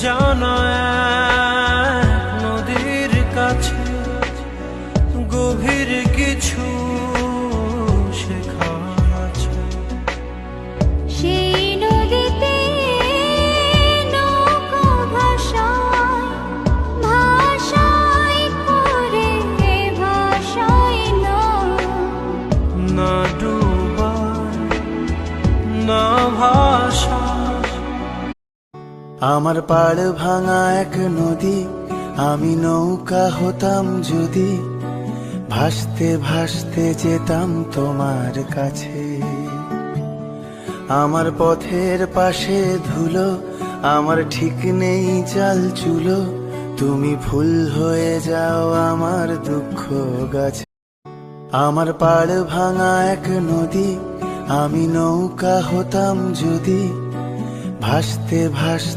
জানা এক নদীর কাছে গভীর কিছু শেখা আছে। সেই নদীতে নৌকা ভাসায় ভাসায় করে ভাসায় না ডুবায় না ভাসায়। আমার পাড় ভাঙা এক নদী, আমি নৌকা হতাম যদি, ভাসতে ভাসতে যেতাম তোমার কাছে। আমার পথের পাশে ধুলো, আমার ঠিক নেই চাল চুলো, তুমি ফুল হয়ে যাও আমার দুঃখ গাছে। আমার পাড় ভাঙা এক নদী, আমি নৌকা হতাম যদি, ভাসতে ভাসতে